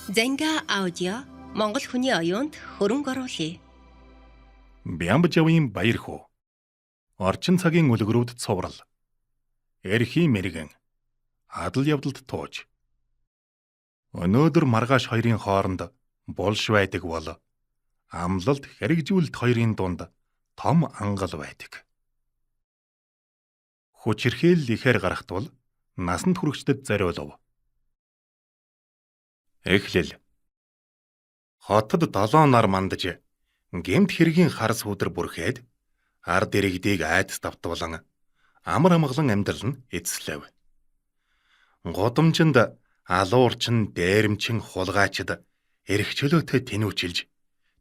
Занга аудио Монгол хүний оюунд хөрөнгө оруулъя. Бямбжавын баяр хүү. Орчин цагийн үлгэрүүд цуврал. Эрхийн мэргэн. Адал явдалд тууж. Өнөөдөр маргааш хоёрын хооронд булш байдаг бол амлалт хэрэгжүүлэлт хоёрын дунд том ангал байдаг. Хүчирхийлэл ихээр гарахтвал насанд хүрэгчдэд зориулв. Эхлэл. Хотод 7 нар мандаж гэмт хэргийн хар сүудэр бүрхээд ард иргэдийг айдас давтуулан амар амгалан амьдрал нь эзслэв. Гудамжинд алуурчин, дээрэмчин, хулгайчид эрх чөлөөтэй тэнүүчилж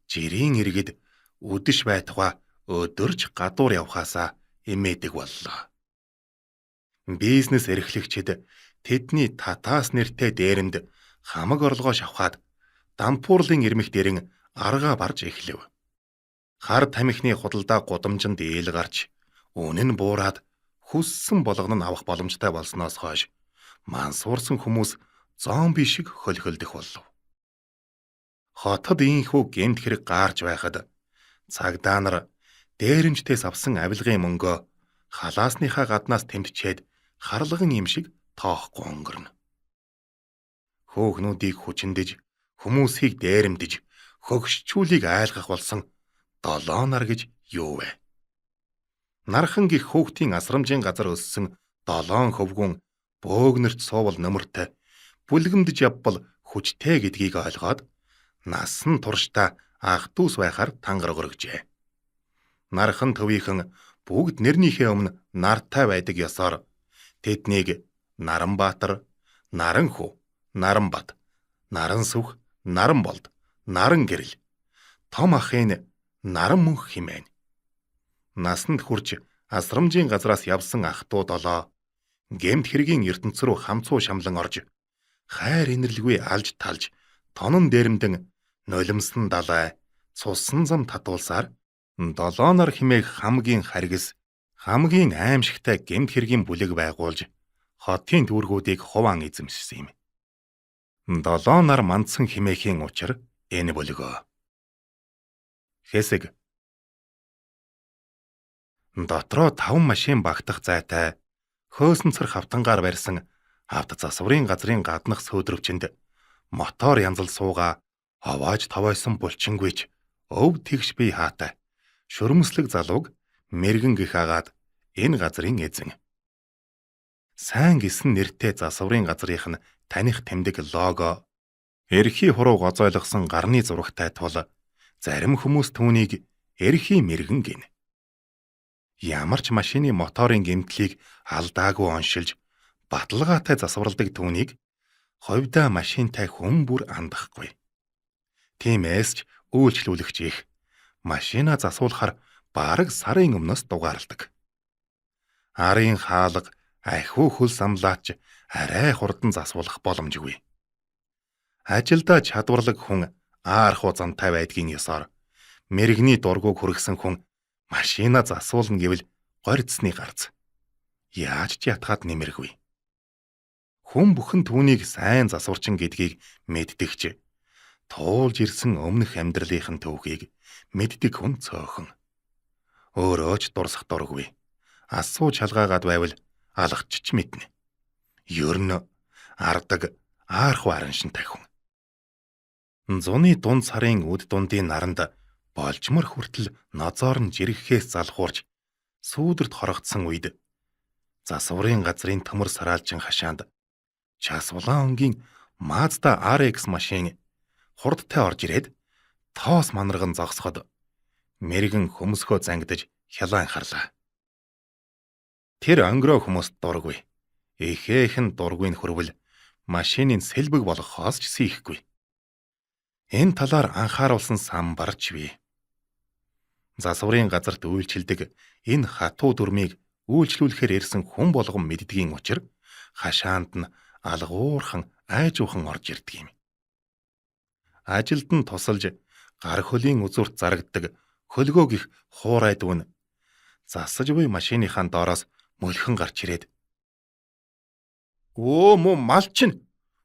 жирийн иргэд үдэш байтугай өдөрж гадуур явхаасаа эмээдэг боллоо. Бизнес эрхлэгчид тэдний татаас нэртэй дээрэмд хамаг орлогоо шавхаад дампуурлын ирмэх дээрэн аргаа барж эхлэв. Хар тамхины худалдаа гудамжинд ээл гарч үнэн буураад хүссэн болгоно нь авах боломжтой болсноос хойш мансуурсан хүмүүс зомби шиг хөлхөлдөх болов. Хотод ийхүү гэмт хэрэг гаарч байхад цагдаа нар дээрэмчтээс авсан авилгын мөнгөө халаасныхаа гаднаас тэмтчээд харлаган юм шиг тоохгүй өнгөрнө. Хөөгнүүдийг хүчиндэж, хүмүүсийг дээрэмдэж, хөгшчүүлийг айлгах болсон 7 нар гэж юу вэ? Нархан гих хөөгтийн асрамжийн газар өссөн 7 хөвгүн бөөгнөрт суувал нөмөртэй, бүлгэмдэж явбал хүчтэй гэдгийг ойлгоод насан туршдаа ах дүүс байхаар тангар өргөжээ. Нархан төвийнхэн бүгд нэрнийхээ өмнө нартай байдаг ёсоор тэднийг Наранбаатар, Наранхүү, Наранбат, Нарансүх, Наранболд, Наран гэрэл, том ахын Наранмөнх хэмээн. Насанд хүрч асрамжийн газраас явсан ах дүү 7 гэмт хэргийн ертөнц рүү хамцуу шамлан орж хайр инэрлгүй алж талж тонон дээрэмдэн нулимсан далай цусан зам татуулсаар 7 нар хэмээх хамгийн харгас, хамгийн аимшигтай гэмт хэргийн бүлэг байгуулж хотын дүүргүүдийг хуваан эзэмшсэн юм. 7 нар мандсан хэмээхийн учир энэ бүлгөө. Хэсэг. Дотроо 5 машин багтах зайтай хөөсөн цар хавтангаар барьсан авто засварын газрын гаднах сөөдрөвчөнд мотор янзал сууга хавааж тавайсан булчингүйч өв тэгш бие хаатай шөрмөслөг залууг мэргэн гих агаад энэ газрын эзэн. Сайн гисэн нэртэй засварын газрынх нь таних тэмдэг лого, эрхий хуруу гозойлгосон гарны зурагтай тул зарим хүмүүс түүнийг эрхий мэргэн гинэ. Ямар ч машины моторын гэмтлийг алдаагүй оншилж баталгаатай засварладаг түүнийг ховдоо машинтай хүн бүр андахгүй. Тиймээс ч үйлчлүүлэгч их машина засуулахар бараг сарын өмнөөс дугаарладаг. Арын хаалга ахиу хөл самлаач арай хурдан засуулах боломжгүй. Ажилдаа чадварлаг хүн аархуу замтай байдгийн ёсоор мэрэгний дургуг хүргэсэн хүн машина засуулна гэвэл горьцсны гарц. Яаж ч ятгаад нэмэргүй. Хүн бүхэн түүнийг сайн засварчин гэдгийг мэддэгч туулж ирсэн өмнөх амьдралынхын төвхийг мэддэг хүн цөөхөн. Өөрөө ч дурсах дургүй. Асуу чалгаагаад байвал алгачч мэднэ. Ёрн ардаг аархуу араншинтай хүн. Зуны дунд сарын үд дундын наранд болжмор хүртэл нозоор нь жирэхээс залхуурж сүүдэрт хорогдсон үед засварын газрын төмөр сараалжин хашаанд час улаан өнгийн Mazda RX машин хурдтай орж ирээд тоос манарган зогсоход мэргэн хөмсгөө зангидаж хялаан харлаа. Тэр онгироо хүмүүст дургүй. Ихээхэн дургүйн хөрвөл машинын сэлбэг болгохоос ч сийхгүй. Энэ талаар анхааруулсан сан барч бий. Засварын газарт үйлчилдэг энэ хатуу дүрмийг үйлчлүүлэхээр ирсэн хүн болгон мэддгийн учир хашаанд нь алгуурхан айжуухан орж ирдэг юм. Ажилд нь тусалж гар хөлийн үзүүрт зарагддаг хөлгөө гих хуурай дүүн засаж буй машиныхаа доороос мөлхөн гарч ирээд "Өө муу мал чинь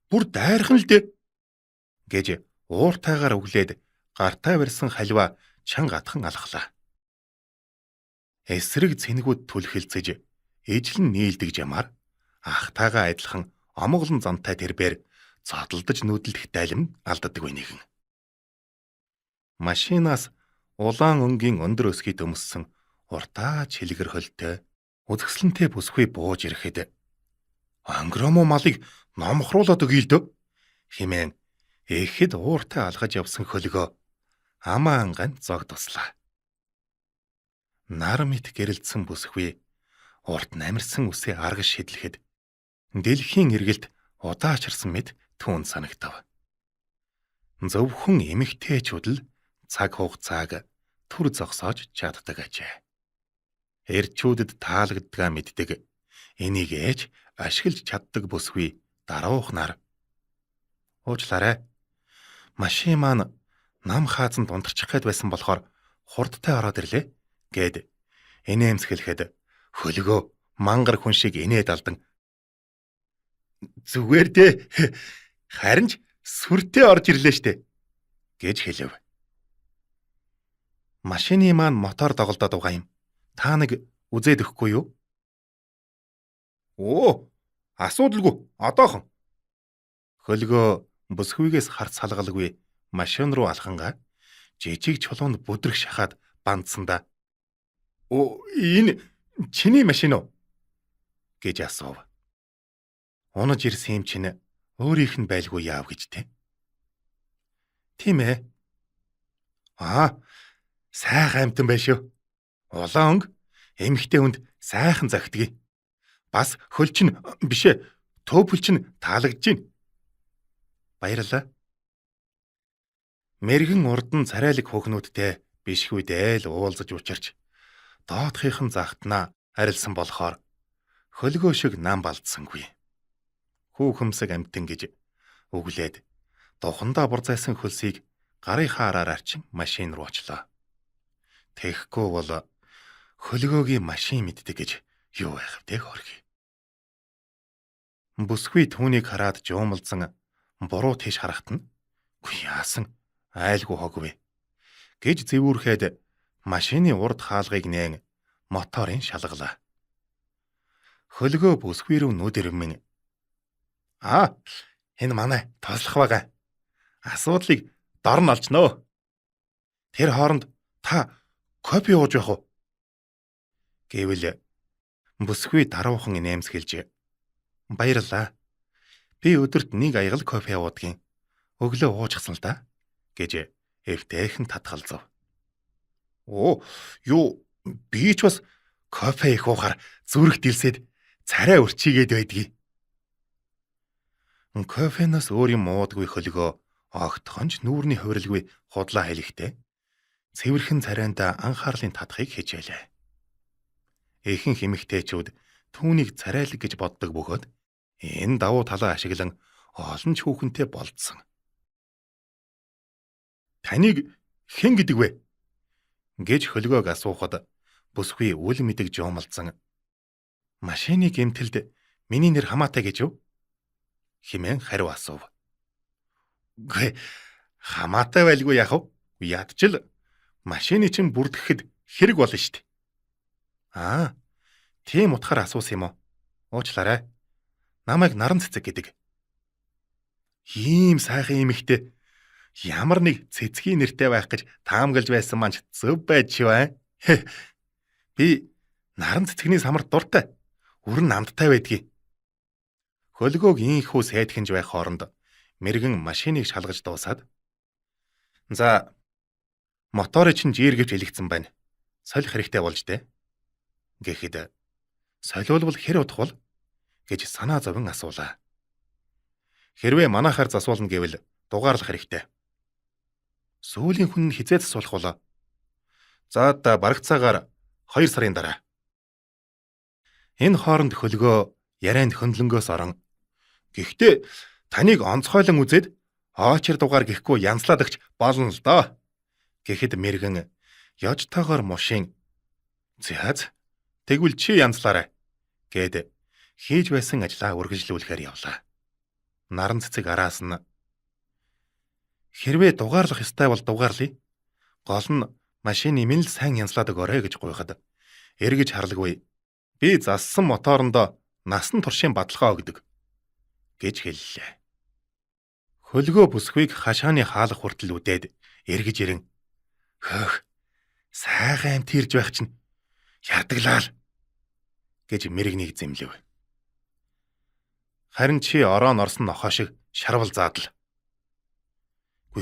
бүр дайрхан л дээ" гэж ууртайгаар өглээд гартаа барьсан халиваа чанга атхан алхлаа. Эсрэг цэнгүүд түлхэлцэж ижлэн нийлдэг жамаар ахтайгаа адилхан омголон замтай тэрбээр цодолдож нүүдэлдэх дайлам алддаг байнийгэн. Машинаас улаан өнгийн өндөр өсгий дөмссөн уртаа чилгэр хөлтэй үзэсгэлэнтэй бүсгүй бууж ирэхэд ангромо малыг номхруулаад өгье л дөө хэмээн эхэд ууртай алгаж явсан хөлгөө амаа ангань зог туслаа. Нар мэт гэрэлтсэн бүсгүй урт намирсан үсээ аргаш шидлэхэд дэлхийн эргэлт удаачирсан мэт түүнд санагтав. Зөвхөн эмэгтэйчүүд л цаг хугацааг түр зогсоож чаддаг ажээ. Эрчүүдэд таалагдгаа мэддэг. Энийг ээж ашиглаж чаддаг бүсгүй даруухнаар. Уучлаарай. Машин маань нам хаазанд унтарчих гээд байсан болохоор хурдтай ороод ирлээ гэд инээмсэглэхэд хөлгөө мангар хүн шиг инээд алдан зүгээр дээ харин ч сүртэй орж ирлээ штэ гэж хэлэв. Машины маань мотор доголдоод байгаа юм. Та нэг үзээд өгөхгүй юу? Оо, асуудалгүй. Одоохон. Хөлгөө бүсгүйгээс харц салгалгүй машин руу алхангаа жижиг чулуунд бүдрэх шахаад бандсандаа. Оо, энэ чиний машин уу? гэж асуув. Унаж ирсэн юм чинь өөрийнх нь байлгүй яав гэж тэ. Тийм ээ. Сайхан амтан байна шүү. Улаан өнг эмхтэй хүнд сайхан загтгий. Бас хөл чинь бишээ төөпөл чинь таалагдж байна. Баярлалаа. Мэргэн урд нь царайлаг хөөхнүүдтэй бишгүйдээ л уулзаж учирч доотхийнхэн загтнаа арилсан болохоор хөлгөө шиг нам балдсангүй. Хүүхэмсэг амтан гэж өглээд духандаа бурзайсан хөлсийг гарынхаа араар арчин машин руу очлоо. Тэгэхгүй бол хөлгөөгийн машин мэддэг гэж юу байх вэ хөргий. Бүсгүй түүнийг хараад жуумалзан буруу тийш харахт нь "Үгүй яасан айлгүй хогвэ" гэж зэвүүрхэд машины урд хаалгыг нээн моторын шалгалаа. Хөлгөө бүсгүй рүү нүдэрмэн энэ манай тослох байгаа. Асуудлыг дор нь олжноо. Тэр хооронд та кофе ууж явах уу? Гэвэл бүсгүй даруухан инээмсгэлж баярлалаа. Би өдөрт нэг аягал кофе уудгийн. Өглөө уучсан л да гэж эвтэйхэн татгалзав. Би ч бас кофе их уухаар зүрх дэлсэд царай өрчигээд байдгийг. Кофенаас өөр юм уудгүй хөлгөө огтхонч нүүрний хувирлгүй худлаа хэлэхдээ цэвэрхэн царайнда анхаарлын татахыг хичээлээ. Ихэнх эмэгтэйчүүд түүнийг царайлаг гэж боддог бөгөөд энэ давуу талаа ашиглан олон ч хүүхэнтэй болдсон. Таныг хэн гэдэг вэ? гэж хөлгөөг асуухад бүсгүй үл мэдэг жуумалзан машины гэмтэлд миний нэр хамаатай гэж юу? Хэмээн хариу асуув. Хамаатай байлгүй яах вэ? Ядчил машины чинь бүрдэхэд хэрэг болно штт. Тийм утгаар асуусан юм уу? Уучлаарай. Намайг наран цэцэг гэдэг. Ийм сайхан эмэгтэй ямар нэг цэцгийн нэртэй байх гэж таамаглаж байсан маань зөв байж шивэ. Би наран цэцэгний самарт дуртай. Үрэн намдтай байдгийг. Хөлгөөг ийхүү сайдхинж байх хооронд мэргэн машиныг шалгаж дуусаад за моторыг чинь жиэргэвч хэлэгдсэн байна. Солих хэрэгтэй болж дээ. Гэхэд солиулбал хэр удах бол гэж санаа зовин асуулаа. Хэрвээ манайхаар засуулна гэвэл дугаарлах хэрэгтэй. Сүүлийн хүн нь хизээ засуулах болоо. За барагцаагаар 2 сарын дараа. Энэ хооронд хөлгөө ярианд хөндлөнгөөс орон гэхдээ таныг онцгойлон үзээд очир дугаар гэхгүй янзлаад өгч болно л доо. Гэхэд мэргэн ёжтойгоор мушин зяаз тэгвэл чи янзлаарай гэд хийж байсан ажлаа үргэлжлүүлэхээр явлаа. Наран цэцэг араас нь Хэрвээ дугаарлах ёстой бол дугаарлая. Гол нь машины минь л сайн янзлаад өгөөрэй гэж гуйхад эргэж харлаггүй. Би зассан моторондоо насан туршийн бадлахаа өгдөг гэж хэллээ. Хөлгөө бүсгүйг хашааны хаалх хүртэл үдээд эргэж ирэн "Хөөх, сайхан амт ирж байх чинь ярдаглаа" гэж мэрэгнийг зэмлэв. Харин чи ороон орсон нохоо шиг шарвал заадал.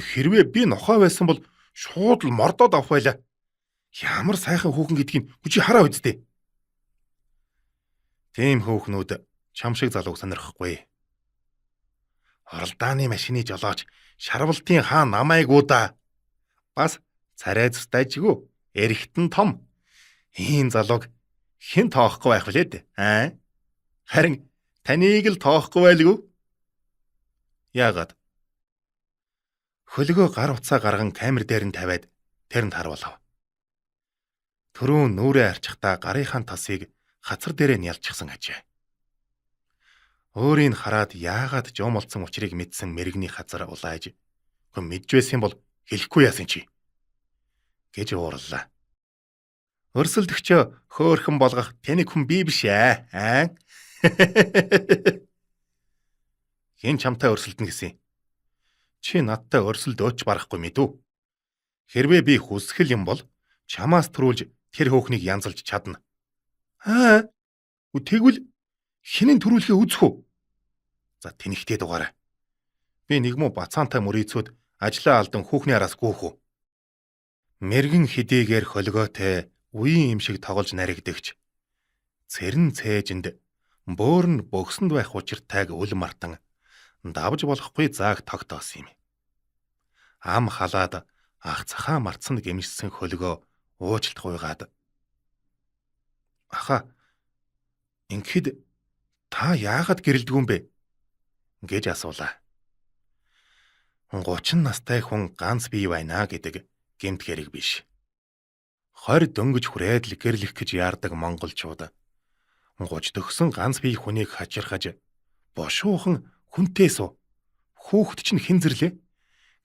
Хэрвээ би нохоо байсан бол шууд л мордоод авах байлаа. Ямар сайхан хүүхэн гэдгийг чи хараа үздэй. Тийм хүүхнүүд чам шиг залууг сонирхгүй. Оролдааны машины жолооч шарвалтын хаан намайгуу да. Бас царай зустайжгүй, эрэгтэн том. Ийм залууг хэн тоохгүй байх вүлээд? Харин таныг л тоохгүй байлгүй. Яагаад? Хөлгөө гар утсаа гарган камер дээр нь тавиад тэрэнд харуулв. Түрүүн нүрээ арчихтаа гарынхаа тасыг хацар дээрээ нь ялчихсан ажээ. Өөрийг хараад яагаад жуумалцсан учрыг мэдсэн мэрэгний хазар улааж "Хүн мэдвэсэн бол хэлэхгүй яасан чи" гэж уурлаа. Өрсөлдөгчөө хөөхөн болгох тэнэг хүн би биш ээ. Хэн чамтай өрсөлдөн гэсэн? Чи надтай өрсөлд өөч барахгүй мэдв. Хэрвээ би хүсгэл юм бол чамаас төрүүлж тэр хөөхнийг янзалж чадна. Тэгвэл хинэн төрүүлэхээ үзэх үү? За тэнэгтэй дугаарай. Би нэгмүү бацаантай мөрийцүүд ажлаа алдан хүүхний араас гүйх үү? Мэргэн хэдийгээр хөлгөөтэй үеийн юм шиг тоглож наригдагч. Цэрэн цээжинд бөөрн бөгсөнд байх учиртайг үл мартан давж болохгүй зааг тогтоосон юм. Ам халаад ах цахаа марцсан гэмшсэн хөлгөө уучлалт гуйгаад "Аха, ингэхэд та яагаад гэрэлдэггүй юм бэ?" гэж асуулаа. 30 настай хүн ганц бий байна гэдэг гэмт хэрэг биш. 20 дөнгөж хүрээд л гэрлэх гэж яардаг монголчууд 30 төгсөн ганц бий хүнийг хачирхаж бошуухан "Хүнтэй суу. Хүүхэд чинь хэн зэрлээ?"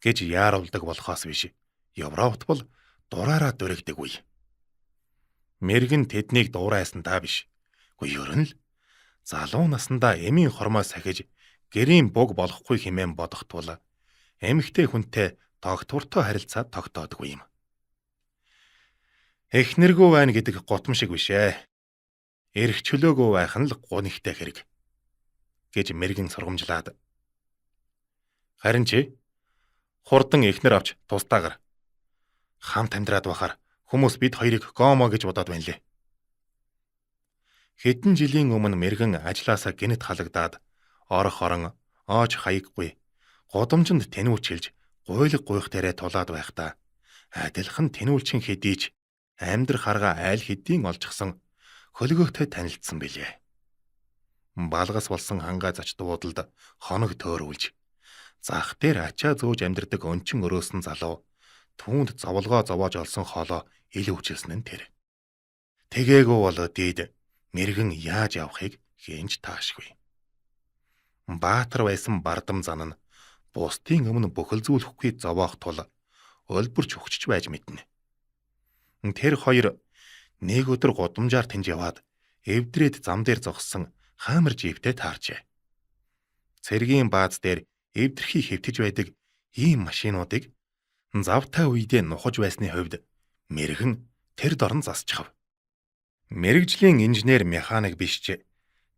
гэж яаруулдаг болохоос биш. Европт бол дураараа дөрөгдөг үе. Мэргэн тэднийг дуурайсан даа биш. Ерөн л залуу наснда эмийн хормоо сахиж гэрийн буг болохгүй хэмээн бодох тул эмэгтэй хүнтэй тогтвортой харилцаа тогтоодгүй юм. Эхнэргүй байна гэдэг готом шиг биш ээ. Эрх чөлөөгөө байх нь л гунигтай хэрэг гэж мэргэн сургамжлаад. Харин чи хурдан эхнэр авч тустаагаар хамт амьдраад бахаар хүмүүс бид хоёрыг гомо гэж бодоод байна лээ. Хэдэн жилийн өмнө мэргэн ажилласаа гинэт халагдаад орох орон оож хаяггүй гудамжинд тэнүүчилж гуйлг гуйх дээрээ тулаад байхдаа адилхан тэнүүлчин хэдийч амьдрах харгаа айл хэдийн олжгсан хөлгөөтэй танилцсан билээ. Балгас болсон хангаа зач дуудалд хоног төөрүүлж зах дээр ачаа зөөж амьдрдаг өнчин өрөөсөн залуу түүнд зовлогоо зовоож олсон хоолоо илүүчилсэн нь тэр. Тэгээгүй бол дийд мэргэн яаж явахыг хийнж таашгүй. Баатар байсан бардам зан нь бусдын өмнө бөхөлзүүлэхгүй зовоох тул өлбөрч өгчж байж мэднэ. Тэр хоёр нэг өдөр гудамжаар тэнд яваад эвдрээд зам дээр зогссон хаамар жиптэй таарчээ. Цэргийн бааз дээр эвдэрхий хэвтэж байдаг ийм машинуудыг завтай үедээ нухаж байсны хувьд мэргэн тэр дорн засчихав. Мэргэжлийн инженер механик биш ч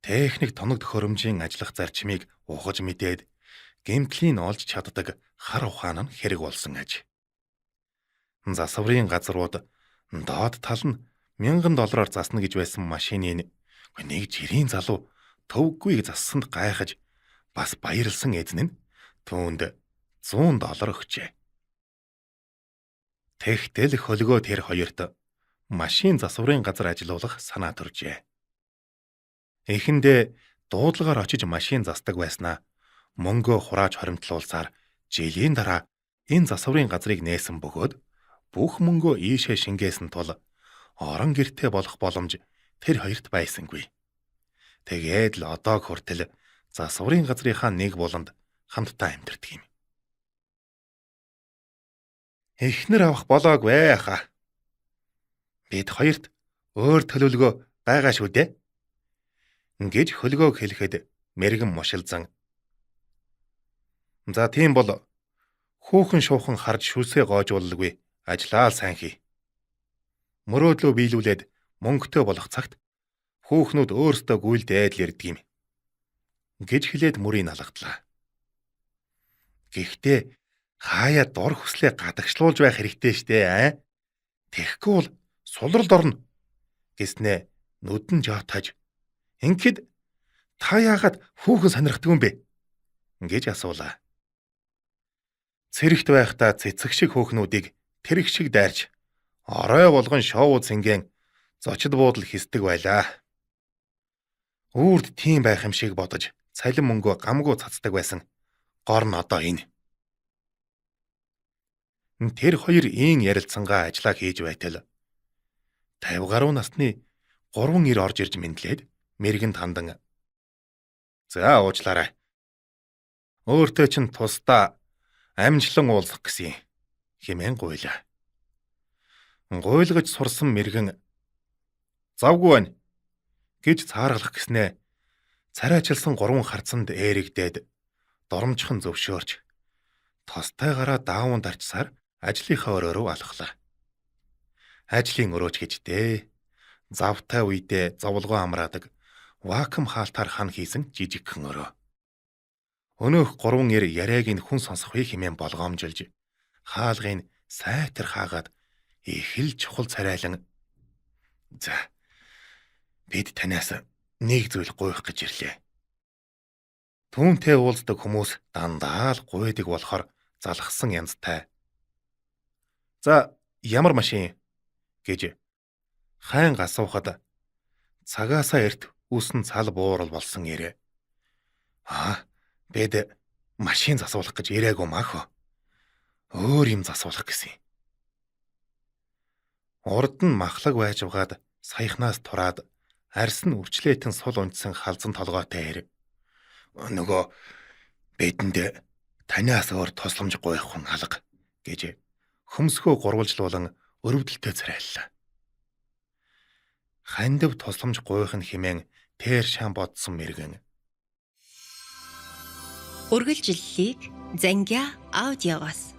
техник тоног төхөөрөмжийн ажиллах зарчмыг ухаж мэдээд гэмтлийн олж чаддаг хар ухаан нь хэрэг болсон аж. Засварын газрууд доод тал нь $1000 засна гэж байсан машиныг нэг жирийн залуу төвггүй зассанд гайхаж бас баярлсан эзэн нь түүнд $100 өгчээ. Тэгтэл хөлгөө тэр хоёрт машин засварын газар ажилуулах санаа төржээ. Эхэндээ дуудлагаар очиж машин засдаг байснаа мөнгөө хурааж хоримтлуулсаар жилийн дараа энэ засварын газрыг нээсэн бөгөөд бүх мөнгөө ийшээ шингээсэн тул орон гэртээ болох боломж тэр хоёрт байсангүй. Тэгээд л одоо хүртэл засварын газрынхаа нэг буланд хамтдаа амьдардаг юм. Эхнэр авах болоогүй хаа. Бид хоёрт өөр төлөвлөгөө байгаа шүү дээ. Гэж хөлгөөг хэлэхэд мэргэн мушилзан. За тийм бол хүүхэн шуухан харж шүлсээ гоожуулалгүй ажлаа сайн хий. Мөрөөдлөө биелүүлээд мөнгөтэй болох цагт хүүхнүүд өөрсдөө гүйлдээд л ирдэг юм. Гэж хэлээд мөрийг алгадлаа. Гэхдээ хаяа дор хүслээ гадагшлуулж байх хэрэгтэй штэ аа. Тэгэхгүй бол сулралд орно гэснээ нүдэн жаатаж. Ингээд та яагаад хүүхэн сонирхдаг юм бэ? Гэж асуулаа. Цэрэгт байхдаа цэцэг шиг хөөхнүүдийг тэрэг шиг дайрч орой болгон шоуд синген зочид буудал хийсдэг байлаа. Үрд тийм байх юм шиг бодож цалин мөнгөө гамгүй цацдаг байсан. Гор нь одоо энэ. Тэр хоёр ийн ярилцсангаа ажиллаа хийж байтал 50 гаруй насны 3 ир орж ирж мэдлээд мэргэнд хандан. За уучлаарай. Өөртөө чинь тусдаа амжилан уулзах гэсэн хэмээн гуйлаа. Гуйлгаж сурсан мэргэн завгүй байна гэж цааргалах гэснээ царайчилсан 3 харцанд ээрэгдээд доромжхон зөвшөөрч тостайгаараа даавн дарчсаар ажлынхаа өрөө рүү алхлаа. Ажлын өрөөч гэж дээ. Завтай үедээ зовлгоо амраадаг вакуум хаалтаар хан хийсэн жижигхэн өрөө. Өнөөх 3 ир яриаг нь хүн сонсохгүй хэмээн болгоомжилж хаалгыг сайтар хаагаад их л чухал царайлан. За бид танаас нэг зүйл гуйх гэж ирлээ. Түүнтэй уулздаг хүмүүс дандаа л гуйдаг болохоор залхсан янзтай. За ямар машин гэж хайн асуухад цагаасаа эрт үсэн цал буурал болсон ирээ. Бид машин засуулах гэж ирээгүй маах. Өөр юм засуулах гэсэн. Урд нь махлаг байжвгаад саяхнаас тураад арьс нь үрчлээтэн сул унтсан халзан толгойтой ир. Нөгөө бидэнд танаас өөр тусламж гуйх хүн алга гэж хөмсгөө гурвалжлуулан өрөвдөлтөй царайллаа. Хандив тусламж гуйх нь хэмээн тэр шан бодсон мэргэн. Үргэлжлэлийг Зангиа аудиогоос